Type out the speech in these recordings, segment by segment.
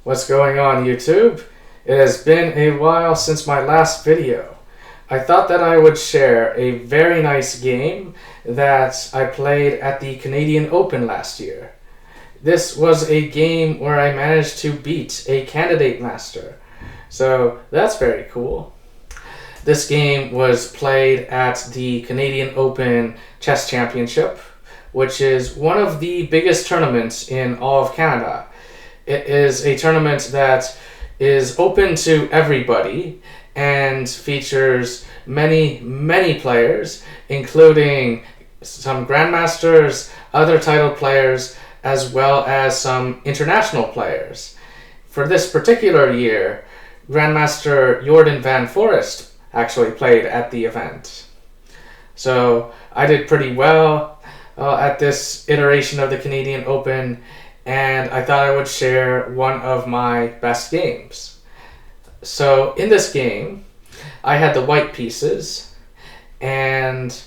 What's going on, YouTube? It has been a while since my last video. I thought that I would share a very nice game that I played at the Canadian Open last year. This was a game where I managed to beat a candidate master, so that's very cool. This game was played at the Canadian Open Chess Championship, which is one of the biggest tournaments in all of Canada. It is a tournament that is open to everybody and features many players, including some grandmasters, other titled players, as well as some international players. For this particular year, Grandmaster Jordan van Forest actually played at the event. So I did pretty well at this iteration of the Canadian Open, and I thought I would share one of my best games. So in this game, I had the white pieces, and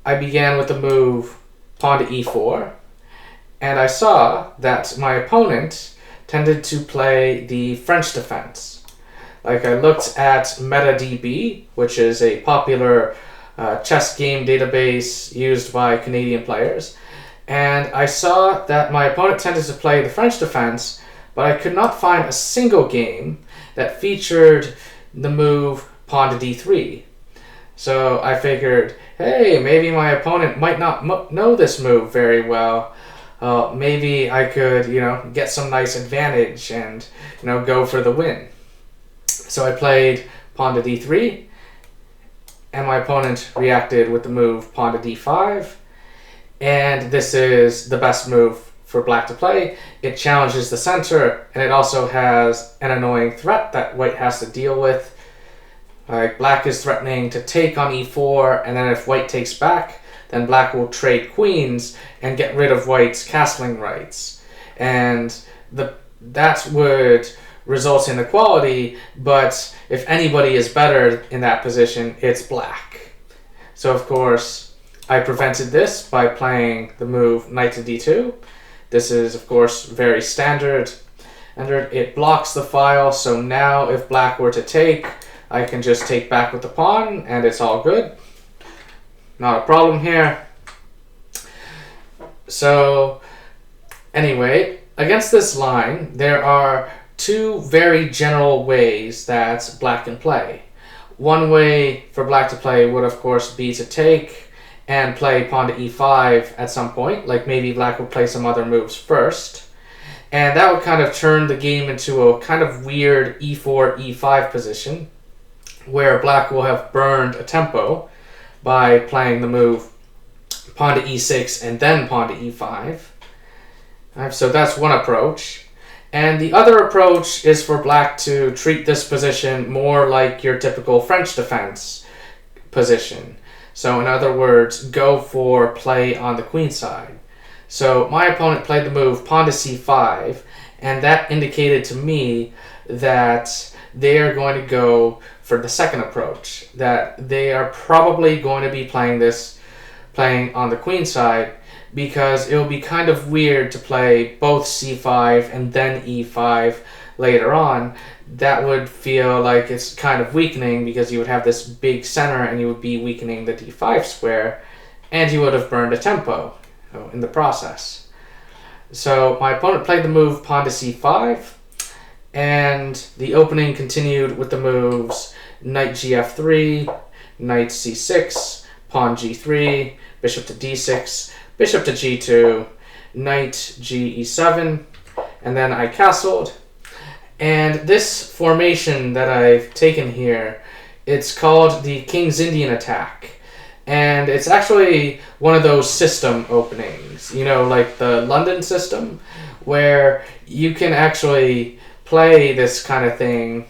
I began with the move pawn to e4, and I saw that my opponent tended to play the French defense. Like, I looked at MetaDB, which is a popular chess game database used by Canadian players, and I saw that my opponent tended to play the French defense, but I could not find a single game that featured the move pawn to d3. So I figured, hey, maybe my opponent might not know this move very well. Maybe I could, get some nice advantage and, go for the win. So I played pawn to d3, and my opponent reacted with the move pawn to d5. And this is the best move for black to play. It challenges the center, and it also has an annoying threat that white has to deal with. Like, black is threatening to take on e4, and then if white takes back, then black will trade queens and get rid of white's castling rights. And that would result in equality, but if anybody is better in that position, it's black. So of course, I prevented this by playing the move knight to d2. This is, of course, very standard. And it blocks the file, so now if black were to take, I can just take back with the pawn, and it's all good. Not a problem here. So, anyway, against this line, there are two very general ways that black can play. One way for black to play would, of course, be to take and play pawn to e5 at some point, like maybe black would play some other moves first. And that would kind of turn the game into a kind of weird e4, e5 position, where black will have burned a tempo by playing the move pawn to e6 and then pawn to e5. So that's one approach. And the other approach is for black to treat this position more like your typical French defense position. So in other words, go for play on the queen side. So my opponent played the move pawn to c5, and that indicated to me that they are going to go for the second approach, that they are probably going to be playing on the queen side, because it will be kind of weird to play both c5 and then e5 later on. That would feel like it's kind of weakening, because you would have this big center and you would be weakening the d5 square, and you would have burned a tempo in the process. So my opponent played the move pawn to c5, and the opening continued with the moves knight gf3, knight c6, pawn g3, bishop to d6, bishop to g2, knight ge7, and then I castled. And this formation that I've taken here, it's called the King's Indian attack. And it's actually one of those system openings, like the London system, where you can actually play this kind of thing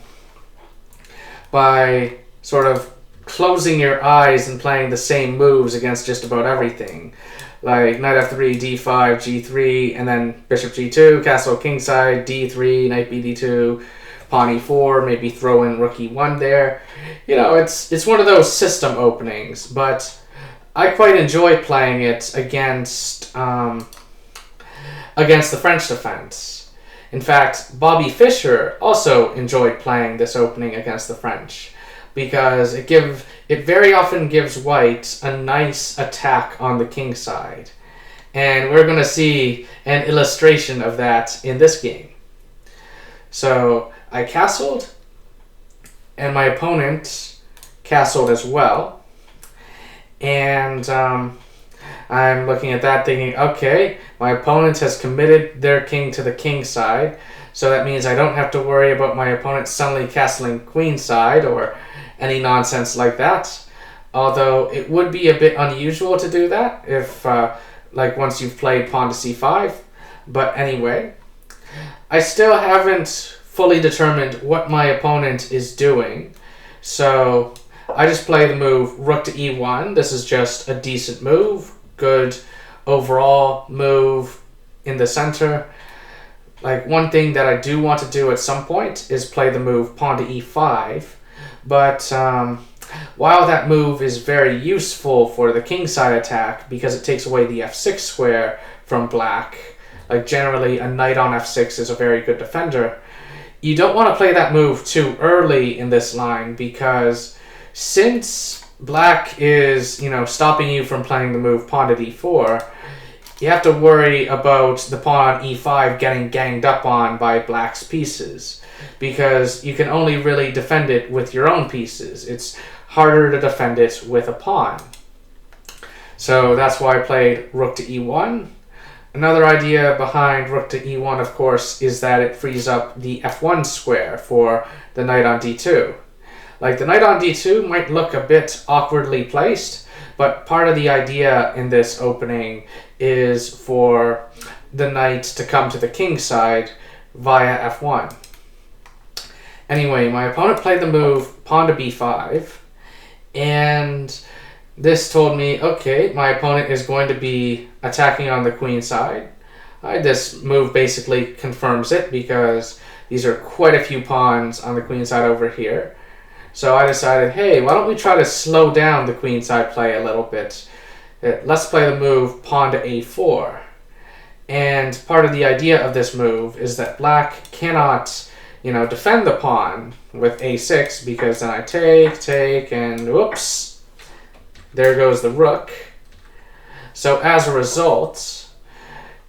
by sort of closing your eyes and playing the same moves against just about everything. Like knight f3, d5, g3, and then bishop g2, castle kingside, d3, knight bd2, pawn e4, maybe throw in rook e1 there. It's one of those system openings, but I quite enjoy playing it against the French defense. In fact, Bobby Fischer also enjoyed playing this opening against the French because it very often gives white a nice attack on the king side. And we're going to see an illustration of that in this game. So I castled, and my opponent castled as well. And I'm looking at that thinking, okay, my opponent has committed their king to the king side, so that means I don't have to worry about my opponent suddenly castling queen side or any nonsense like that. Although it would be a bit unusual to do that if, like, once you've played pawn to c5. But anyway, I still haven't fully determined what my opponent is doing, so I just play the move rook to e1. This is just a decent move, good overall move in the center. Like, one thing that I do want to do at some point is play the move pawn to e5, but while that move is very useful for the kingside attack because it takes away the f6 square from black, like generally a knight on f6 is a very good defender, you don't want to play that move too early in this line because since black is, stopping you from playing the move pawn to d4, you have to worry about the pawn on e5 getting ganged up on by black's pieces because you can only really defend it with your own pieces. It's harder to defend it with a pawn. So that's why I played rook to e1. Another idea behind rook to e1, of course, is that it frees up the f1 square for the knight on d2. Like, the knight on d2 might look a bit awkwardly placed, but part of the idea in this opening is for the knight to come to the king side via f1. Anyway, my opponent played the move pawn to b5, and this told me, okay, my opponent is going to be attacking on the queen side. This move basically confirms it because these are quite a few pawns on the queen side over here. So I decided, hey, why don't we try to slow down the queen side play a little bit? Let's play the move pawn to a4. And part of the idea of this move is that black cannot, defend the pawn with a6 because then I take, and whoops. There goes the rook. So as a result,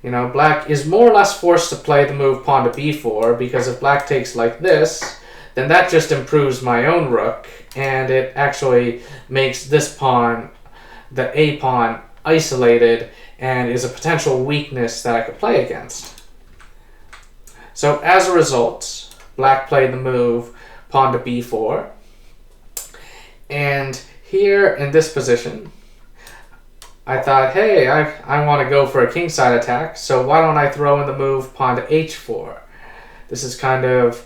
black is more or less forced to play the move pawn to b4 because if black takes like this, then that just improves my own rook, and it actually makes this pawn, the a pawn, isolated and is a potential weakness that I could play against. So as a result, black played the move pawn to b4, and here in this position, I thought, hey, I want to go for a kingside attack, so why don't I throw in the move pawn to h4? This is kind of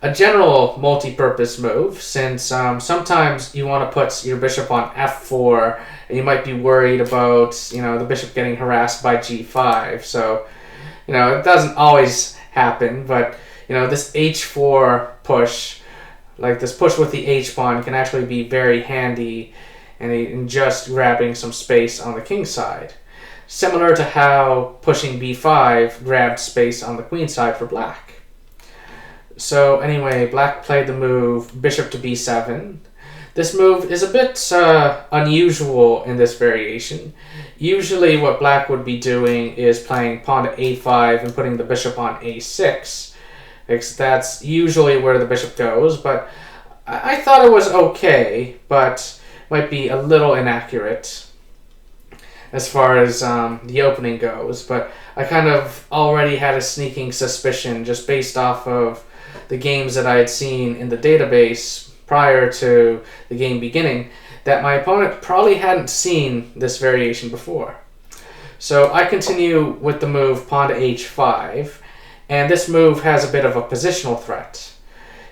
a general multi-purpose move, since sometimes you want to put your bishop on f4, and you might be worried about, the bishop getting harassed by g5. So, it doesn't always happen, but, this h4 push, like this push with the h-pawn, can actually be very handy in just grabbing some space on the king side. Similar to how pushing b5 grabbed space on the queen side for black. So anyway, black played the move bishop to b7. This move is a bit unusual in this variation. Usually what black would be doing is playing pawn to a5 and putting the bishop on a6. That's usually where the bishop goes, but I thought it was okay, but might be a little inaccurate as far as the opening goes. But I kind of already had a sneaking suspicion just based off of the games that I had seen in the database prior to the game beginning that my opponent probably hadn't seen this variation before. So I continue with the move pawn to h5. And this move has a bit of a positional threat.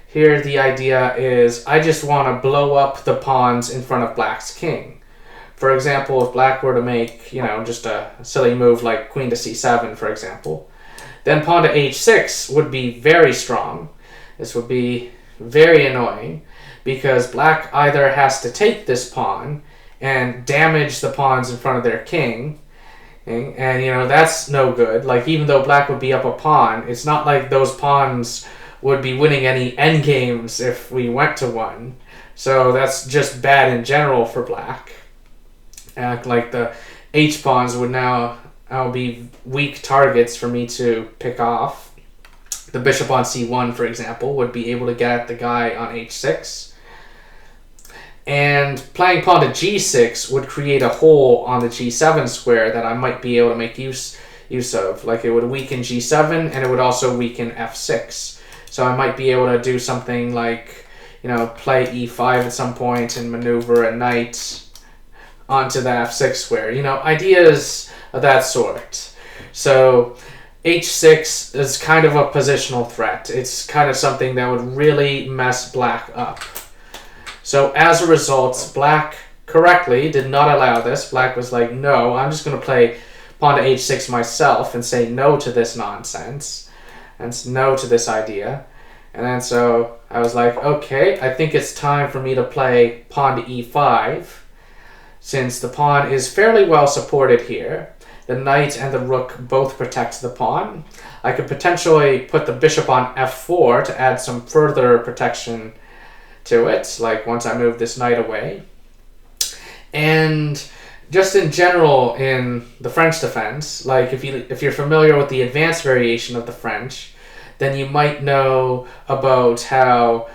Here the idea is I just want to blow up the pawns in front of black's king. For example, if black were to make, just a silly move like queen to c7, for example, then pawn to h6 would be very strong. This would be very annoying because black either has to take this pawn and damage the pawns in front of their king, And, that's no good. Like, even though black would be up a pawn, it's not like those pawns would be winning any endgames if we went to one. So that's just bad in general for black. Like the h-pawns would now be weak targets for me to pick off. The bishop on c1, for example, would be able to get at the guy on h6. And playing pawn to g6 would create a hole on the g7 square that I might be able to make use of. Like, it would weaken g7 and it would also weaken f6. So I might be able to do something like, play e5 at some point and maneuver a knight onto the f6 square. Ideas of that sort. So h6 is kind of a positional threat. It's kind of something that would really mess black up. So as a result, black correctly did not allow this. Black was like, no, I'm just going to play pawn to h6 myself and say no to this nonsense and no to this idea. And then so I was like, okay, I think it's time for me to play pawn to e5, since the pawn is fairly well supported here. The knight and the rook both protect the pawn. I could potentially put the bishop on f4 to add some further protection to it, like once I move this knight away. And just in general in the French defense, like if you're familiar with the advanced variation of the French, then you might know about how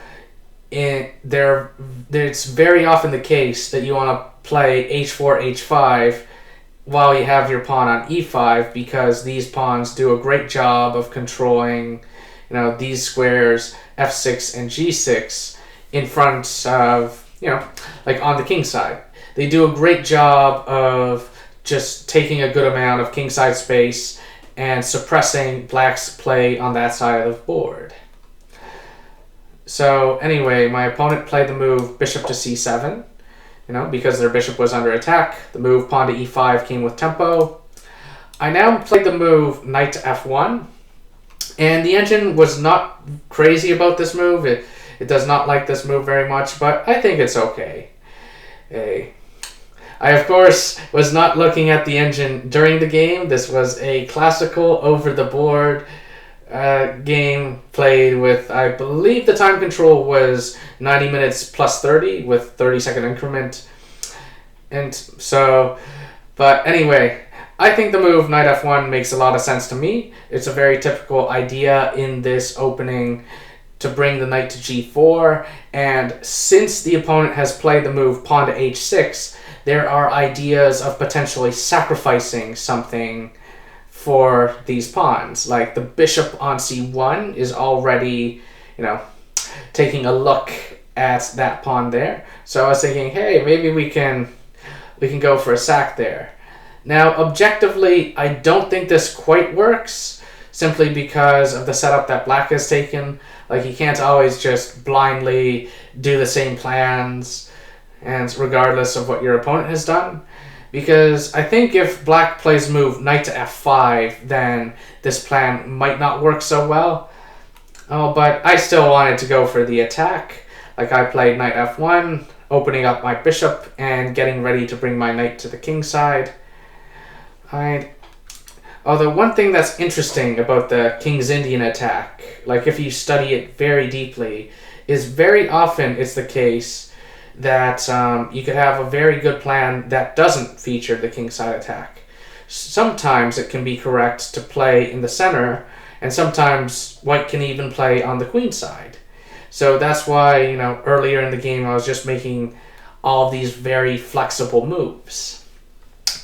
it's very often the case that you want to play h4, h5 while you have your pawn on e5, because these pawns do a great job of controlling, these squares f6 and g6 in front of, like on the king side. They do a great job of just taking a good amount of kingside space and suppressing black's play on that side of the board. So anyway, my opponent played the move bishop to c7, because their bishop was under attack. The move pawn to e5 came with tempo. I now played the move knight to f1, and the engine was not crazy about this move. It does not like this move very much, but I think it's okay. I, of course, was not looking at the engine during the game. This was a classical over-the-board game played with, I believe the time control was 90 minutes plus 30 with 30-second increment. And so, but anyway, I think the move knight f1 makes a lot of sense to me. It's a very typical idea in this opening to bring the knight to g4, and since the opponent has played the move pawn to h6, there are ideas of potentially sacrificing something for these pawns. Like the bishop on c1 is already, taking a look at that pawn there. So I was thinking, hey, maybe we can go for a sack there. Now, objectively, I don't think this quite works, simply because of the setup that black has taken. Like, you can't always just blindly do the same plans, and regardless of what your opponent has done. Because I think if black plays move knight to f5, then this plan might not work so well. Oh, but I still wanted to go for the attack. Like, I played knight f1, opening up my bishop and getting ready to bring my knight to the king side. Although one thing that's interesting about the King's Indian attack, like if you study it very deeply, is very often it's the case that you could have a very good plan that doesn't feature the kingside attack. Sometimes it can be correct to play in the center, and sometimes white can even play on the queen side. So that's why, earlier in the game I was just making all of these very flexible moves,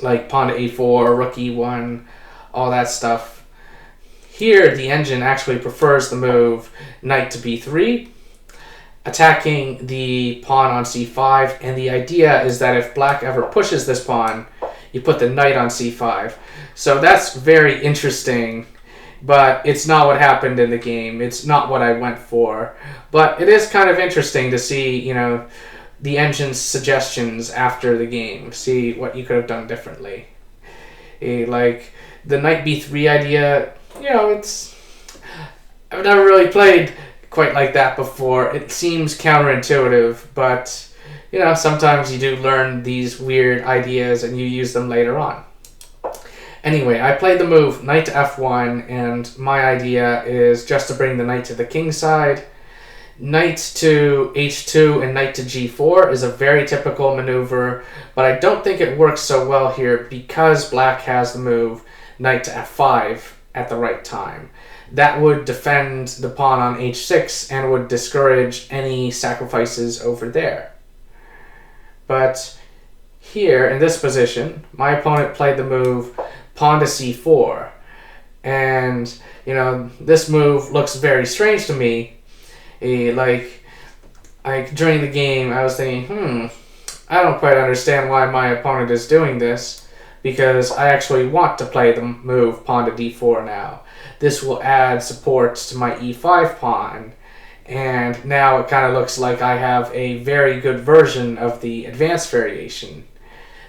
like pawn to a4, rook e1, all that stuff. Here, the engine actually prefers the move knight to b3, attacking the pawn on c5, and the idea is that if black ever pushes this pawn, you put the knight on c5. So that's very interesting, but it's not what happened in the game. It's not what I went for. But it is kind of interesting to see, the engine's suggestions after the game, see what you could have done differently. Like, the knight b3 idea, I've never really played quite like that before. It seems counterintuitive, but sometimes you do learn these weird ideas and you use them later on. Anyway, I played the move knight to f1, and my idea is just to bring the knight to the king side. Knight to h2 and knight to g4 is a very typical maneuver, but I don't think it works so well here because black has the move knight to f5 at the right time. That would defend the pawn on h6 and would discourage any sacrifices over there. But here, in this position, my opponent played the move pawn to c4. And, this move looks very strange to me. Like during the game, I was thinking, I don't quite understand why my opponent is doing this, because I actually want to play the move pawn to d4 now. This will add support to my e5 pawn, and now it kind of looks like I have a very good version of the advanced variation,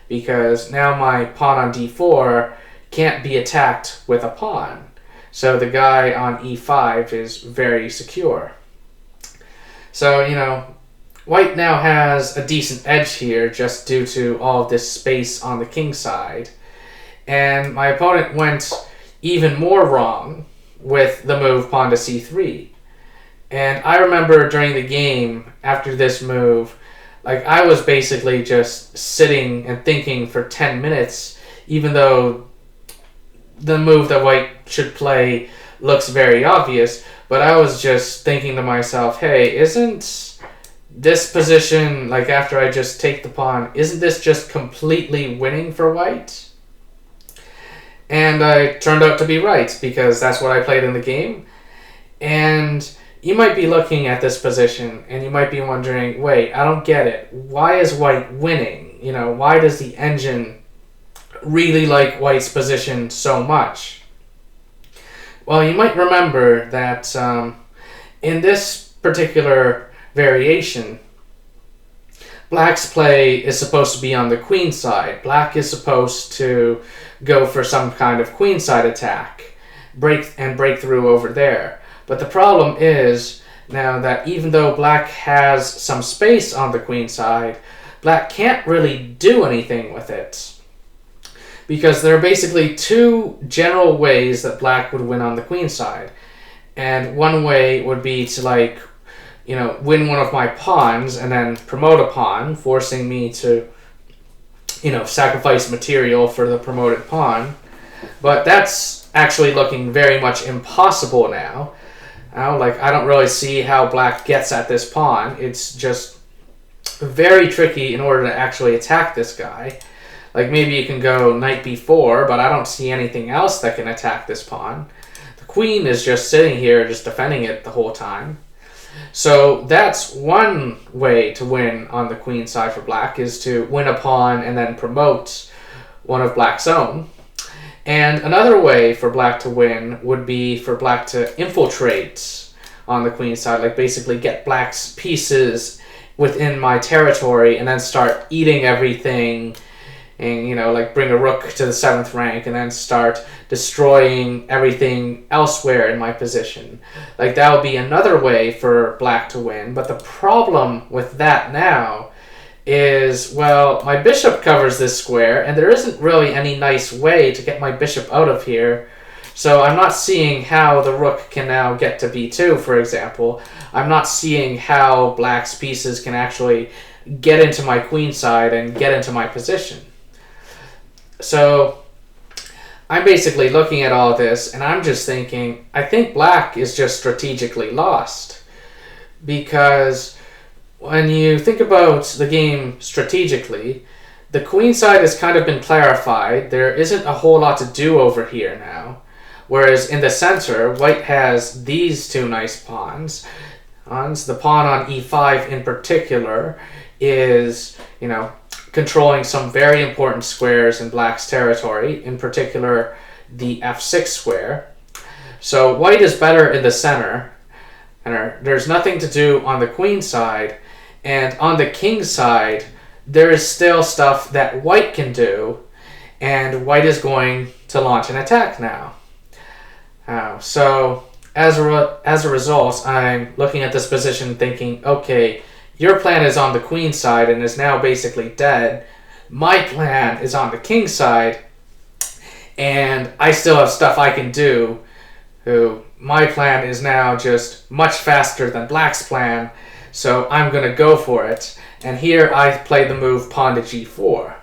because now my pawn on d4 can't be attacked with a pawn. So the guy on e5 is very secure. So, white now has a decent edge here just due to all of this space on the king side. And my opponent went even more wrong with the move pawn to c3. And I remember during the game, after this move, I was basically just sitting and thinking for 10 minutes, even though the move that white should play looks very obvious. But I was just thinking to myself, hey, isn't this position, after I just take the pawn, isn't this just completely winning for white? And I turned out to be right, because that's what I played in the game. And you might be looking at this position, and you might be wondering, wait, I don't get it. Why is white winning? Why does the engine really like white's position so much? Well, you might remember that in this particular variation, black's play is supposed to be on the queen side. Black is supposed to go for some kind of queen side attack, break through over there. But the problem is now that even though black has some space on the queen side, black can't really do anything with it. Because there are basically two general ways that black would win on the queen side. And one way would be to win one of my pawns and then promote a pawn, forcing me to, sacrifice material for the promoted pawn. But that's actually looking very much impossible now. I don't really see how black gets at this pawn. It's just very tricky in order to actually attack this guy. Maybe you can go knight b4, but I don't see anything else that can attack this pawn. The queen is just sitting here, just defending it the whole time. So that's one way to win on the queen side for black, is to win a pawn and then promote one of black's own. And another way for black to win would be for black to infiltrate on the queen side, basically get black's pieces within my territory and then start eating everything, and bring a rook to the 7th rank and then start destroying everything elsewhere in my position. That would be another way for black to win. But the problem with that now is, well, my bishop covers this square, and there isn't really any nice way to get my bishop out of here. So I'm not seeing how the rook can now get to b2, for example. I'm not seeing how black's pieces can actually get into my queen side and get into my position. So I'm basically looking at all this, and I'm just thinking, I think black is just strategically lost. Because when you think about the game strategically, the queen side has kind of been clarified. There isn't a whole lot to do over here now. Whereas in the center, white has these two nice pawns. The pawn on e5 in particular is, controlling some very important squares in black's territory, in particular the f6 square. So white is better in the center, and there's nothing to do on the queen side, and on the king side, there is still stuff that white can do, and white is going to launch an attack now. So as a result, I'm looking at this position thinking, okay, your plan is on the queen side and is now basically dead. My plan is on the king side, and I still have stuff I can do. My plan is now just much faster than black's plan, so I'm going to go for it. And here I play the move pawn to g4.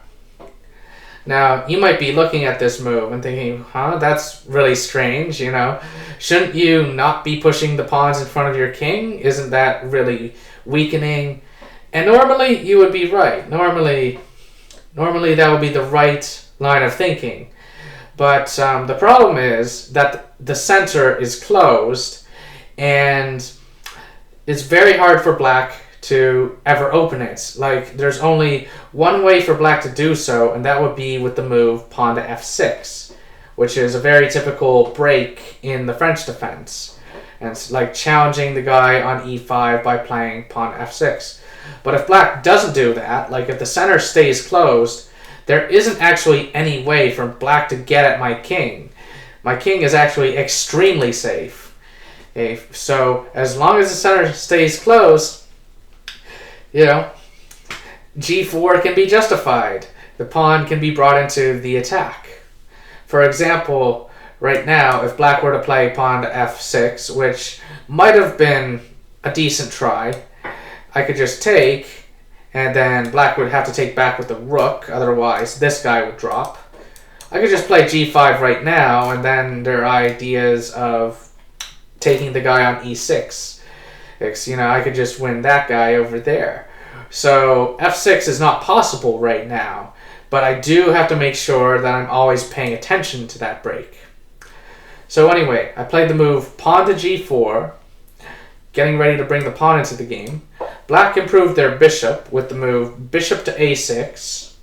Now, you might be looking at this move and thinking, that's really strange, Shouldn't you not be pushing the pawns in front of your king? Isn't that really weakening? And normally you would be right. Normally that would be the right line of thinking. But the problem is that the center is closed, and it's very hard for black to ever open it. Like, there's only one way for black to do so, and that would be with the move pawn to f6, which is a very typical break in the French defense. And it's like challenging the guy on e5 by playing pawn f6. But if black doesn't do that, like if the center stays closed, there isn't actually any way for black to get at my king. My king is actually extremely safe. Okay, so as long as the center stays closed, g4 can be justified. The pawn can be brought into the attack. For example, right now, if black were to play pawn to f6, which might have been a decent try, I could just take, and then black would have to take back with the rook, otherwise this guy would drop. I could just play g5 right now, and then there are ideas of taking the guy on e6. I could just win that guy over there. So f6 is not possible right now, but I do have to make sure that I'm always paying attention to that break. So anyway, I played the move pawn to g4, getting ready to bring the pawn into the game. Black improved their bishop with the move bishop to a6.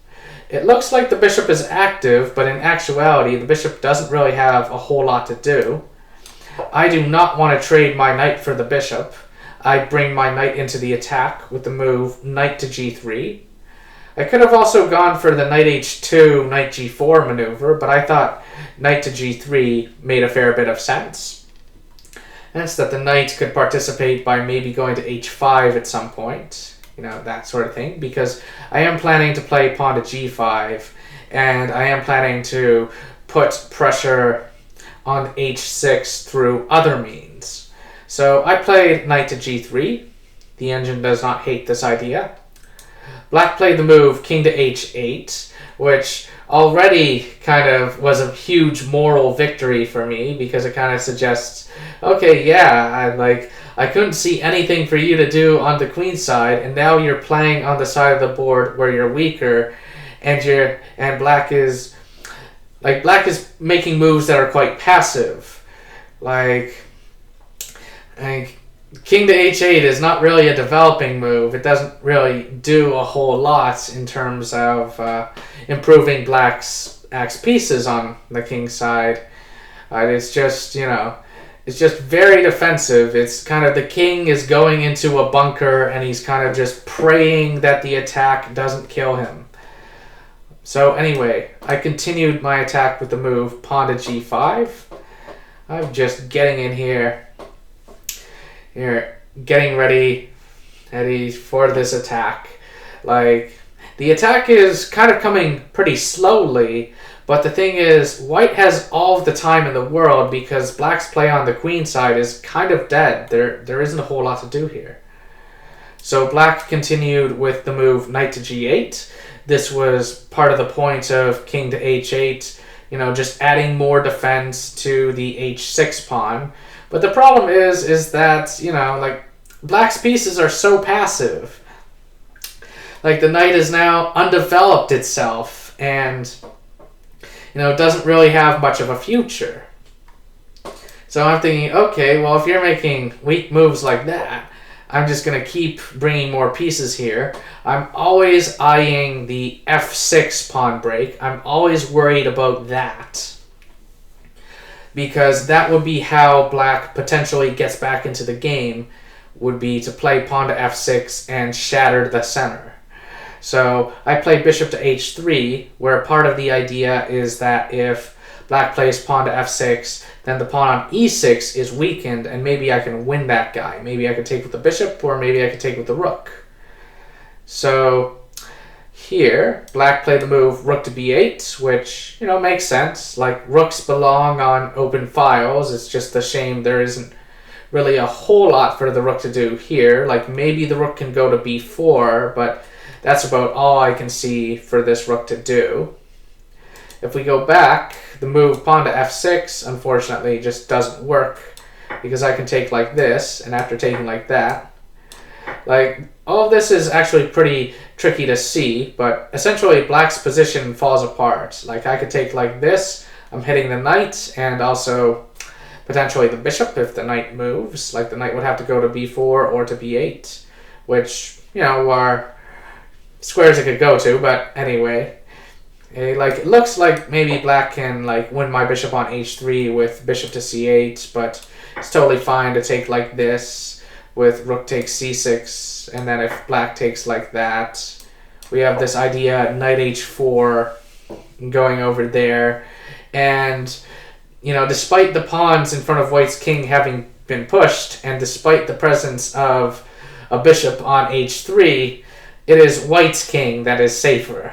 It looks like the bishop is active, but in actuality, the bishop doesn't really have a whole lot to do. I do not want to trade my knight for the bishop. I bring my knight into the attack with the move knight to g3. I could have also gone for the knight h2, knight g4 maneuver, but I thought knight to g3 made a fair bit of sense. Hence that the knight could participate by maybe going to h5 at some point, that sort of thing, because I am planning to play pawn to g5, and I am planning to put pressure on h6 through other means. So I played knight to g3. The engine does not hate this idea. Black played the move king to h8, which already kind of was a huge moral victory for me, because it kind of suggests, okay, yeah, I couldn't see anything for you to do on the queen side, and now you're playing on the side of the board where you're weaker, and black is making moves that are quite passive. King to h8 is not really a developing move. It doesn't really do a whole lot in terms of improving black's pieces on the king side. It's just, it's just very defensive. It's kind of the king is going into a bunker, and he's kind of just praying that the attack doesn't kill him. So anyway, I continued my attack with the move pawn to g5. I'm just getting in here, getting ready for this attack. The attack is kind of coming pretty slowly, but the thing is, white has all of the time in the world, because black's play on the queen side is kind of dead. There isn't a whole lot to do here. So black continued with the move knight to g8. This was part of the point of king to h8, just adding more defense to the h6 pawn. But the problem is that, black's pieces are so passive. The knight is now undeveloped itself, and, doesn't really have much of a future. So I'm thinking, okay, well, if you're making weak moves like that, I'm just going to keep bringing more pieces here. I'm always eyeing the f6 pawn break. I'm always worried about that, because that would be how black potentially gets back into the game, would be to play pawn to f6 and shatter the center. So I play bishop to h3, where part of the idea is that if black plays pawn to f6, then the pawn on e6 is weakened, and maybe I can win that guy. Maybe I could take with the bishop, or maybe I could take with the rook. So Here, black played the move rook to b8, which, makes sense. Like, rooks belong on open files. It's just a shame there isn't really a whole lot for the rook to do here. Like, maybe the rook can go to b4, but that's about all I can see for this rook to do. If we go back, the move pawn to f6, unfortunately, just doesn't work, because I can take like this, and after taking like that, like, all of this is actually pretty tricky to see, but essentially black's position falls apart. Like, I could take like this, I'm hitting the knight, and also potentially the bishop if the knight moves. Like, the knight would have to go to b4 or to b8, which, are squares it could go to, but anyway. It looks like maybe black can win my bishop on h3 with bishop to c8, but it's totally fine to take like this with rook takes c6, and then if black takes like that, we have this idea knight h4 going over there, and despite the pawns in front of white's king having been pushed, and despite the presence of a bishop on h3, it is white's king that is safer,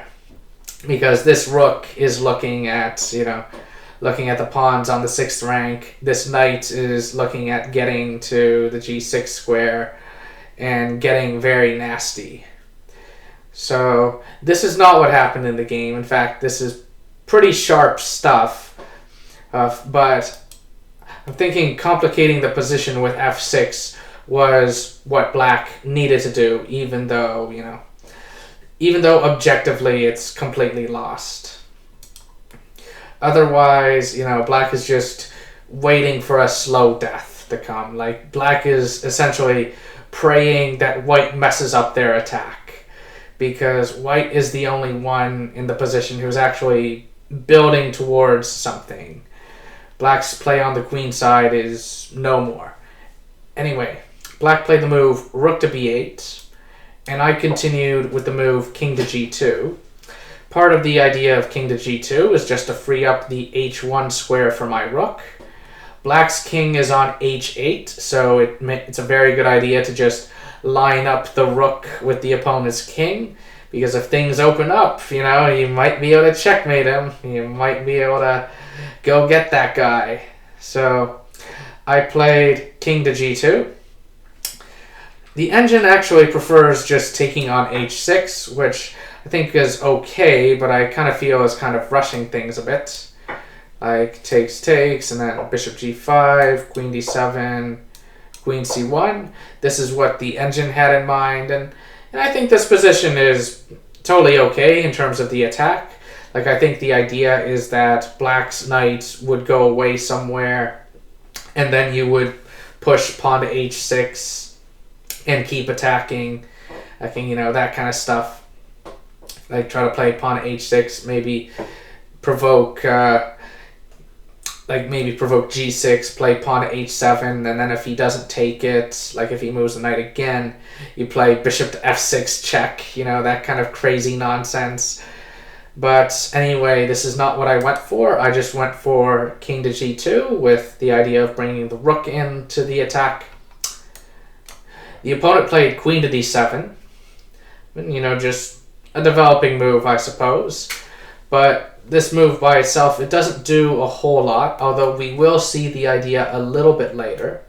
because this rook is looking at the pawns on the 6th rank. This knight is looking at getting to the g6 square and getting very nasty. So this is not what happened in the game. In fact, this is pretty sharp stuff. But I'm thinking complicating the position with f6 was what black needed to do, even though objectively it's completely lost. Otherwise, black is just waiting for a slow death to come. Like, black is essentially praying that white messes up their attack, because white is the only one in the position who's actually building towards something. Black's play on the queen side is no more. Anyway, black played the move rook to b8, and I continued with the move king to g2. Part of the idea of king to g2 is just to free up the h1 square for my rook. Black's king is on h8, so it's a very good idea to just line up the rook with the opponent's king, because if things open up, you might be able to checkmate him. You might be able to go get that guy. So I played king to g2. The engine actually prefers just taking on h6, which I think is okay, but I kind of feel is kind of rushing things a bit. Like, takes, and then bishop g5, queen d7, queen c1. This is what the engine had in mind, and I think this position is totally okay in terms of the attack. Like, I think the idea is that black's knight would go away somewhere, and then you would push pawn to h6 and keep attacking, that kind of stuff. Like, try to play pawn to h6, maybe provoke g6, play pawn to h7, and then if he doesn't take it, like if he moves the knight again, you play bishop to f6 check, that kind of crazy nonsense. But anyway, this is not what I went for. I just went for king to g2 with the idea of bringing the rook into the attack. The opponent played queen to d7, just a developing move, I suppose. But this move by itself, it doesn't do a whole lot, although we will see the idea a little bit later.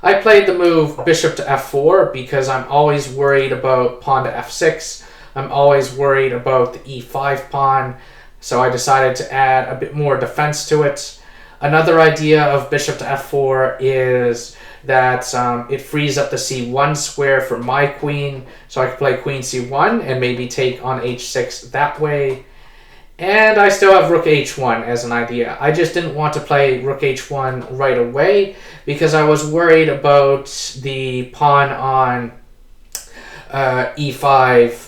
I played the move bishop to f4 because I'm always worried about pawn to f6. I'm always worried about the e5 pawn, so I decided to add a bit more defense to it. Another idea of bishop to f4 is that it frees up the c1 square for my queen, so I can play queen c1 and maybe take on h6 that way. And I still have rook h1 as an idea. I just didn't want to play rook h1 right away because I was worried about the pawn on e5,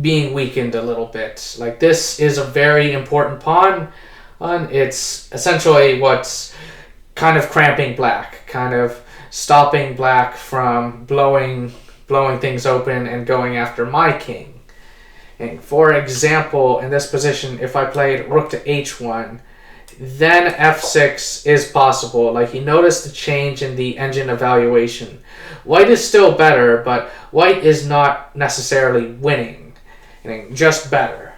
being weakened a little bit. Like, this is a very important pawn. It's essentially what's kind of cramping black, kind of stopping black from blowing things open and going after my king. And for example, in this position, if I played rook to h1, then f6 is possible. Like, you notice the change in the engine evaluation. White is still better, but white is not necessarily winning. just better.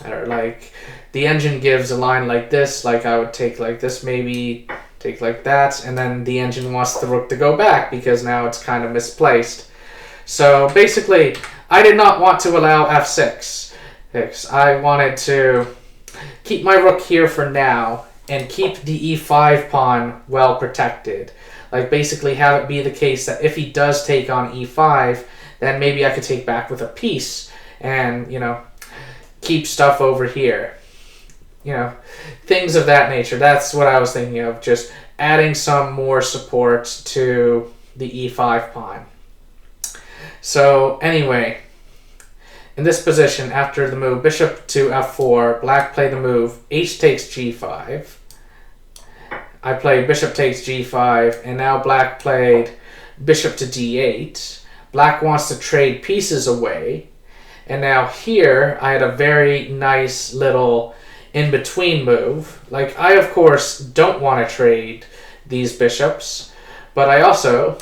Or like the engine gives a line like this, like I would take like this, maybe take like that, and then the engine wants the rook to go back because now it's kind of misplaced. So basically, I did not want to allow f6. I wanted to keep my rook here for now and keep the e5 pawn well protected. Like basically have it be the case that if he does take on e5, then maybe I could take back with a piece and, keep stuff over here. Things of that nature. That's what I was thinking of, just adding some more support to the e5 pawn. So anyway, in this position, after the move bishop to f4, black played the move h takes g5. I played bishop takes g5, and now black played bishop to d8. Black wants to trade pieces away, and now here I had a very nice little in-between move. Like, I of course don't want to trade these bishops, but I also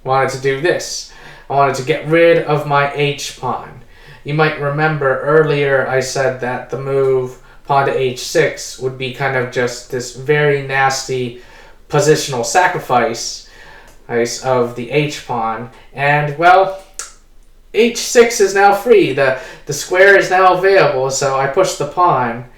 wanted to do this. I wanted to get rid of my h-pawn. You might remember earlier I said that the move pawn to h6 would be kind of just this very nasty positional sacrifice of the h-pawn, and well, h6 is now free. The square is now available, so I push the pawn,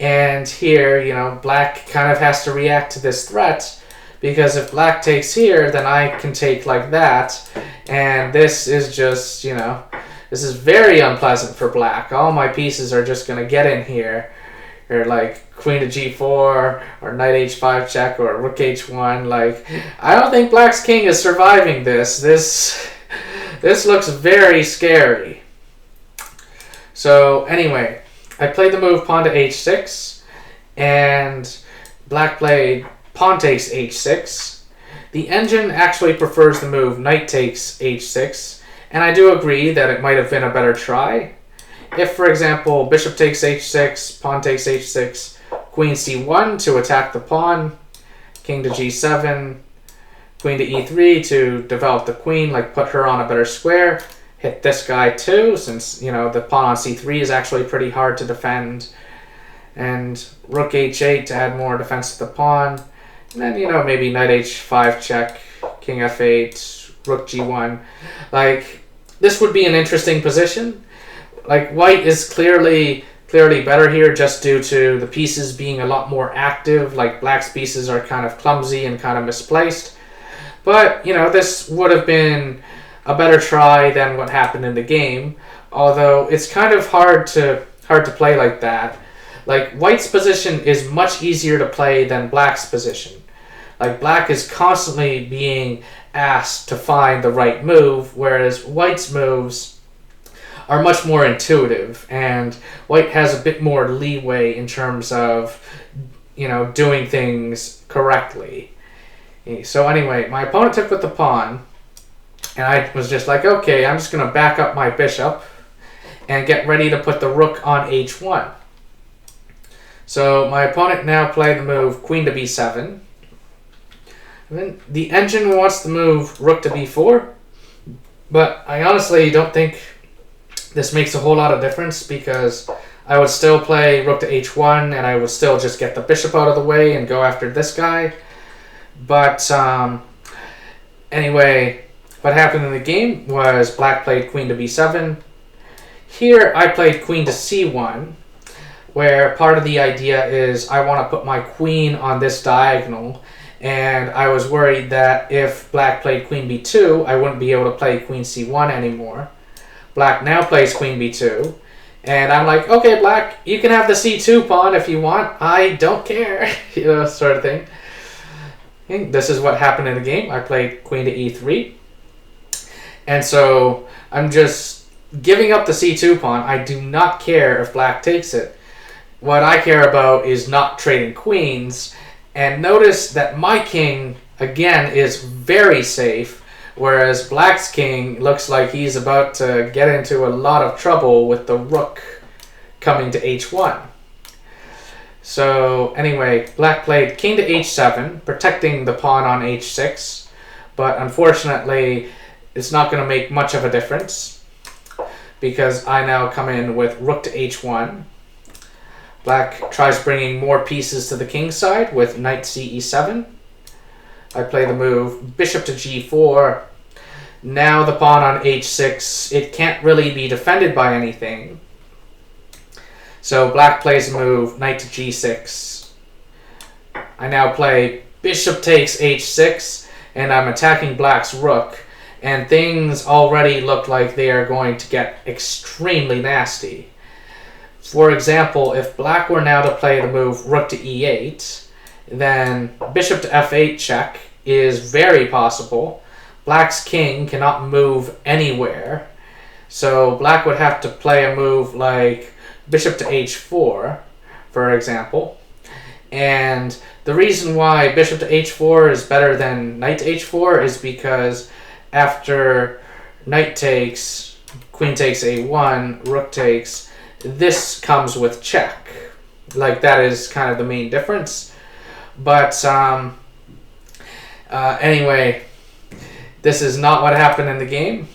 and here, black kind of has to react to this threat, because if black takes here, then I can take like that, and this is just, this is very unpleasant for black. All my pieces are just going to get in here, or like queen to g4, or knight h5 check, or rook h1. Like, I don't think black's king is surviving this. This looks very scary. So anyway, I played the move pawn to h6, and black played pawn takes h6. The engine actually prefers the move knight takes h6, and I do agree that it might have been a better try. If, for example, bishop takes h6, pawn takes h6, queen c1 to attack the pawn, king to g7, queen to e3 to develop the queen, like put her on a better square, hit this guy too, since, the pawn on c3 is actually pretty hard to defend, and rook h8 to add more defense to the pawn, and then, maybe knight h5 check, king f8, rook g1. Like, this would be an interesting position. Like, white is clearly better here just due to the pieces being a lot more active. Like, black's pieces are kind of clumsy and kind of misplaced. But, this would have been a better try than what happened in the game. Although, it's kind of hard to play like that. Like, white's position is much easier to play than black's position. Like, black is constantly being asked to find the right move, whereas white's moves are much more intuitive, and white has a bit more leeway in terms of, doing things correctly. So anyway, my opponent took with the pawn, and I was just like, okay, I'm just going to back up my bishop and get ready to put the rook on h1. So my opponent now played the move queen to b7. And then the engine wants to move rook to b4, but I honestly don't think this makes a whole lot of difference, because I would still play rook to h1 and I would still just get the bishop out of the way and go after this guy. But anyway, what happened in the game was black played queen to b7. Here I played queen to c1, where part of the idea is I want to put my queen on this diagonal, and I was worried that if black played queen b2, I wouldn't be able to play queen c1 anymore. Black now plays queen b2, and I'm like, okay, black, you can have the c2 pawn if you want. I don't care, sort of thing. And this is what happened in the game. I played queen to e3, and so I'm just giving up the c2 pawn. I do not care if black takes it. What I care about is not trading queens, and notice that my king, again, is very safe, whereas black's king looks like he's about to get into a lot of trouble with the rook coming to h1. So anyway, black played king to h7, protecting the pawn on h6, but unfortunately it's not going to make much of a difference. because I now come in with rook to h1. Black tries bringing more pieces to the king side with knight ce7. I play the move bishop to g4. Now the pawn on h6, it can't really be defended by anything. So black plays the move knight to g6. I now play bishop takes h6, and I'm attacking black's rook, and things already look like they are going to get extremely nasty. For example, if black were now to play the move rook to e8, then bishop to f8 check is very possible. Black's king cannot move anywhere, so black would have to play a move like bishop to h4, for example. And the reason why bishop to h4 is better than knight to h4 is because after knight takes, queen takes a1, rook takes, this comes with check. Like, that is kind of the main difference. But anyway, this is not what happened in the game.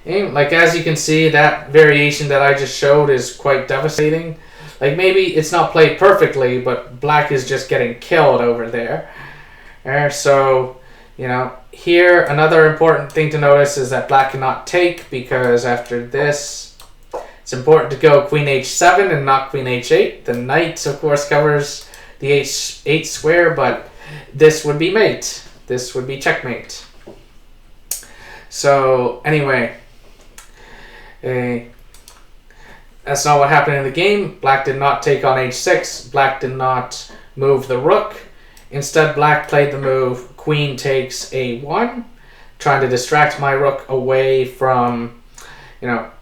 And like, as you can see, that variation that I just showed is quite devastating. Like, maybe it's not played perfectly, but black is just getting killed over there. So, you know, here another important thing to notice is that black cannot take, because after this, it's important to go queen h7 and not queen h8. The knight, of course, covers the h8 square, but this would be mate. This would be checkmate. So, anyway, that's not what happened in the game. Black did not take on h6. Black did not move the rook. Instead, black played the move queen takes a1, trying to distract my rook away from,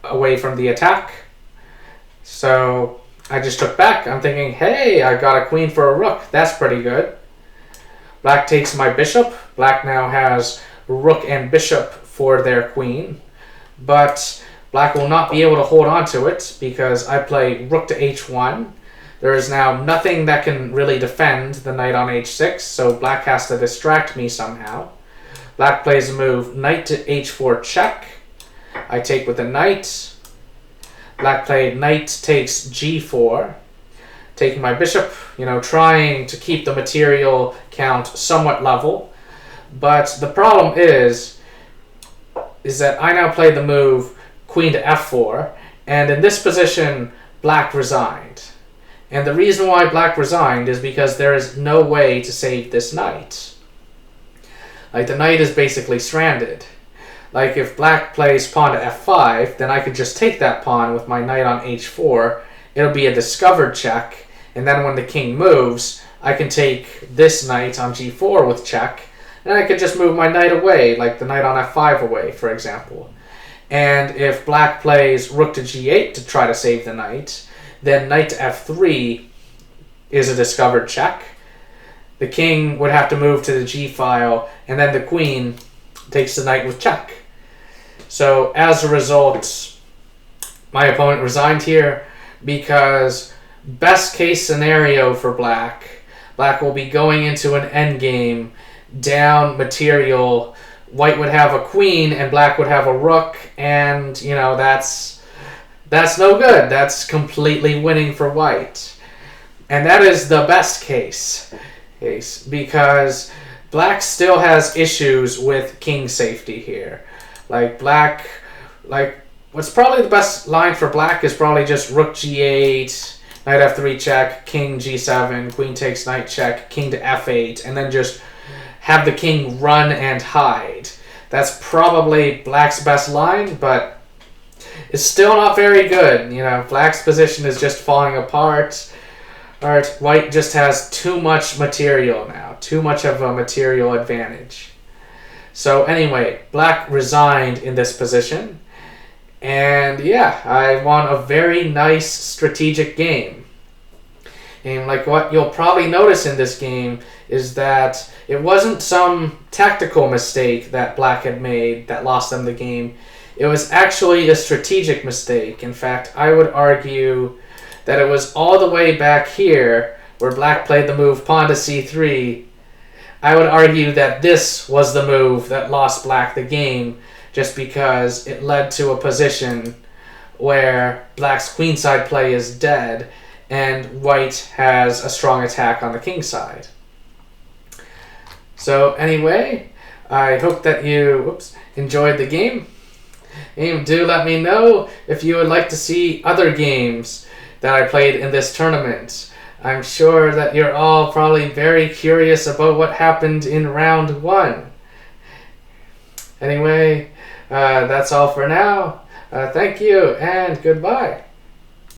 away from the attack. So I just took back. I'm thinking, hey, I got a queen for a rook. That's pretty good. Black takes my bishop. Black now has rook and bishop for their queen, but black will not be able to hold on to it because I play rook to h1. There is now nothing that can really defend the knight on h6, so black has to distract me somehow. Black plays a move knight to h4 check. I take with the knight. Black played knight takes g4, taking my bishop, trying to keep the material count somewhat level. But the problem is that I now play the move queen to f4, and in this position, black resigned. And the reason why black resigned is because there is no way to save this knight. Like, the knight is basically stranded. Like, if black plays pawn to f5, then I could just take that pawn with my knight on h4. It'll be a discovered check, and then when the king moves, I can take this knight on g4 with check, and I could just move my knight away, like the knight on f5 away, for example. And if black plays rook to g8 to try to save the knight, then knight to f3 is a discovered check. The king would have to move to the g-file, and then the queen takes the knight with check. So as a result, my opponent resigned here because best case scenario for black will be going into an endgame down material. White would have a queen and black would have a rook, and that's no good. That's completely winning for white. And that is the best case because black still has issues with king safety here. What's probably the best line for black is probably just rook g8, knight f3 check, king g7, queen takes knight check, king to f8, and then just have the king run and hide. That's probably black's best line, but it's still not very good. Black's position is just falling apart. Alright, white just has too much material now, too much of a material advantage. So anyway, black resigned in this position, and yeah, I won a very nice strategic game. And like, what you'll probably notice in this game is that it wasn't some tactical mistake that black had made that lost them the game. It was actually a strategic mistake. In fact, I would argue that it was all the way back here where black played the move pawn to c3. I would argue that this was the move that lost black the game, just because it led to a position where black's queenside play is dead and white has a strong attack on the king side. So anyway, I hope that you enjoyed the game. And do let me know if you would like to see other games that I played in this tournament. I'm sure that you're all probably very curious about what happened in round 1. Anyway, that's all for now. Thank you and goodbye.